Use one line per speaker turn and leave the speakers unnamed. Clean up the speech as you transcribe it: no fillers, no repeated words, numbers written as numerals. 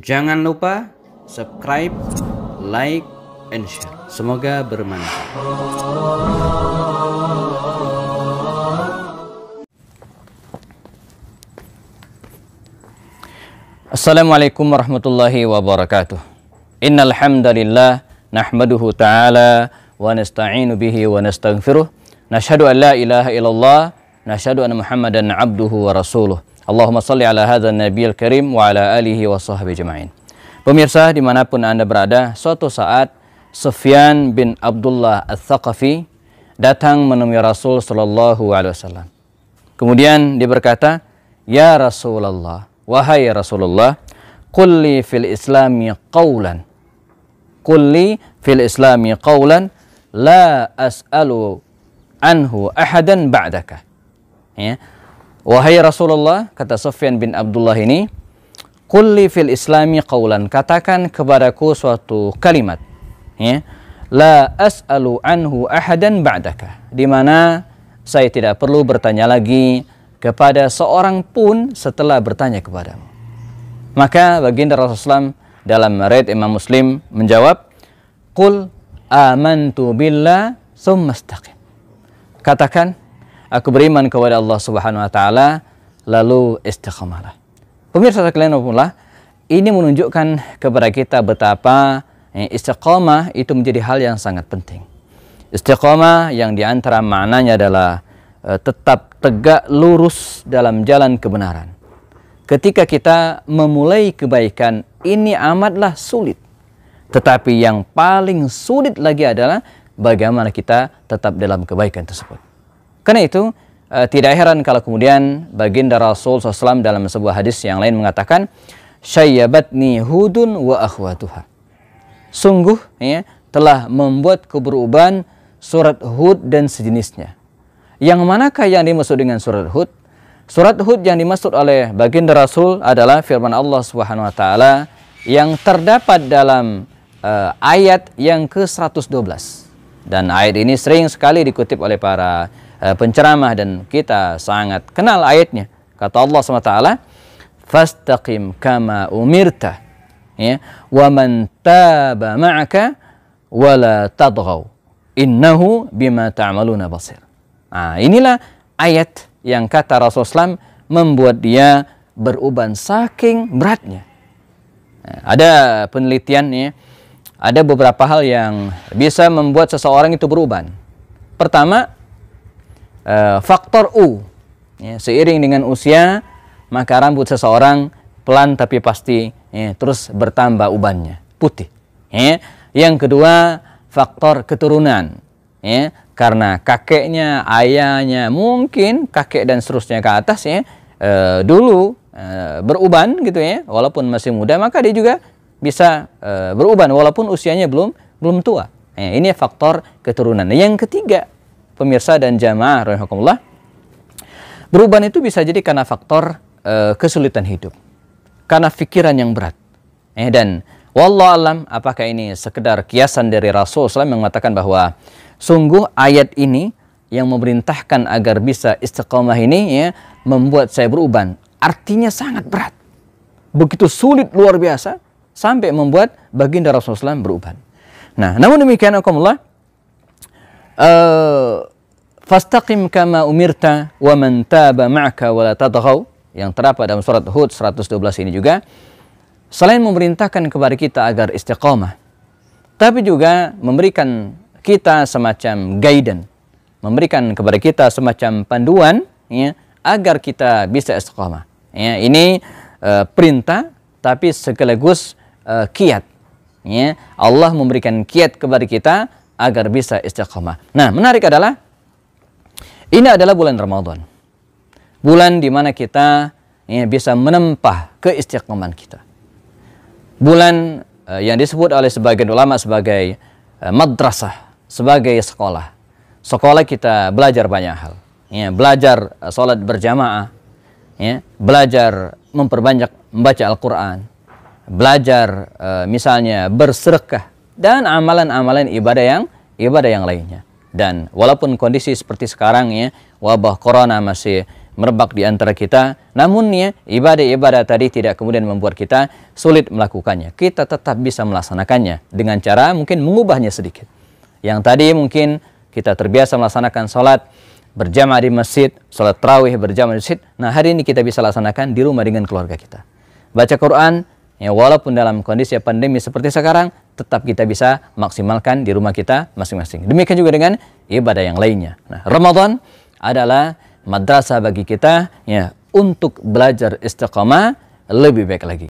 Jangan lupa subscribe, like, and share. Semoga bermanfaat. Assalamualaikum warahmatullahi wabarakatuh. Innal hamdalillah nahmaduhu ta'ala wa nasta'inu bihi wa nastaghfiruh. Nashhadu an la ilaha illallah, nashhadu anna Muhammadan abduhu wa rasuluh. Allahumma salli ala hadzal nabiyil karim wa ala alihi wa sahbihi ajma'in. Pemirsa dimanapun Anda berada, suatu saat Sufyan bin Abdullah Ats-Tsaqafi datang menemui Rasul sallallahu alaihi wasallam. Kemudian dia berkata, "Ya Rasulullah, wahai Rasulullah, qul li fil islami qawlan. Qul li fil islami qawlan la as'alu anhu ahadan ba'daka." Ya. Wahai Rasulullah, kata Sufyan bin Abdullah ini, qul li fil islami qawlan, katakan kepadaku suatu kalimat, ya, la as'alu anhu ahadan ba'daka, di mana saya tidak perlu bertanya lagi kepada seorang pun setelah bertanya kepadamu. Maka baginda Rasulullah dalam riwayat Imam Muslim menjawab, qul amantu billah tsumma istaqim. Katakan, aku beriman kepada Allah Subhanahu wa taala, lalu istiqamalah. Pemirsa sekalian, ini menunjukkan kepada kita betapa istiqamah itu menjadi hal yang sangat penting. Istiqamah yang diantara maknanya adalah tetap tegak lurus dalam jalan kebenaran. Ketika kita memulai kebaikan, ini amatlah sulit. Tetapi yang paling sulit lagi adalah bagaimana kita tetap dalam kebaikan tersebut. Karena itu, tidak heran kalau kemudian baginda Rasul SAW dalam sebuah hadis yang lain mengatakan, syayyabatni hudun wa akhwatuha. Sungguh, ya, telah membuat keberuban surat Hud dan sejenisnya. Yang manakah yang dimaksud dengan surat Hud? Surat Hud yang dimaksud oleh baginda Rasul adalah firman Allah Subhanahu wa taala yang terdapat dalam ayat yang ke-112. Dan ayat ini sering sekali dikutip oleh para penceramah dan kita sangat kenal ayatnya. Kata Allah SWT, fastaqim kama umirta, ya, wa man taba ma'aka wa la tadghaw innahu bima ta'maluna basir. Nah, inilah ayat yang kata Rasulullah SAW membuat dia beruban saking beratnya. Nah, ada penelitian, ya, ada beberapa hal yang bisa membuat seseorang itu beruban. Pertama, faktor U, ya, seiring dengan usia maka rambut seseorang pelan tapi pasti, ya, terus bertambah ubannya putih, ya. Yang kedua, faktor keturunan, ya, karena kakeknya, ayahnya, mungkin kakek dan seterusnya ke atas, ya, dulu beruban gitu, ya, walaupun masih muda, maka dia juga bisa beruban walaupun usianya belum tua, ya. Ini faktor keturunan. Yang ketiga, pemirsa dan jamaah rahimakumullah, beruban itu bisa jadi karena faktor kesulitan hidup, karena pikiran yang berat. Dan wallahu alam, apakah ini sekedar kiasan dari Rasul SAW yang mengatakan bahwa sungguh ayat ini yang memerintahkan agar bisa istiqamah ini, ya, membuat saya beruban. Artinya sangat berat, begitu sulit luar biasa sampai membuat baginda Rasulullah SAW beruban. Nah, namun demikian akumullah, fastaqim kama umirta wa man taba ma'aka wa la tadghaw, yang terdapat dalam surat Hud 112 ini juga selain memerintahkan kepada kita agar istiqamah, tapi juga memberikan kita semacam guidance, memberikan kepada kita semacam panduan, ya, agar kita bisa istiqamah. Ya, ini perintah tapi sekaligus kiat, ya. Allah memberikan kiat kepada kita agar bisa istiqamah. Nah, menarik adalah ini adalah bulan Ramadan. Bulan di mana kita, ya, bisa menempah keistiqaman kita. Bulan yang disebut oleh sebagian ulama sebagai madrasah, sebagai sekolah. Sekolah kita belajar banyak hal. Ya, belajar sholat berjamaah, ya, belajar memperbanyak membaca Al-Quran, belajar misalnya bersedekah, dan amalan-amalan ibadah yang lainnya. Dan walaupun kondisi seperti sekarang, ya, wabah corona masih merebak di antara kita. Namun ya, ibadah-ibadah tadi tidak kemudian membuat kita sulit melakukannya. Kita tetap bisa melaksanakannya dengan cara mungkin mengubahnya sedikit. Yang tadi mungkin kita terbiasa melaksanakan sholat berjamaah di masjid, sholat tarawih berjamaah di masjid. Nah, hari ini kita bisa laksanakan di rumah dengan keluarga kita. Baca Quran, ya walaupun dalam kondisi pandemi seperti sekarang, tetap kita bisa maksimalkan di rumah kita masing-masing. Demikian juga dengan ibadah yang lainnya. Nah, Ramadan adalah madrasah bagi kita ya untuk belajar istiqamah lebih baik lagi.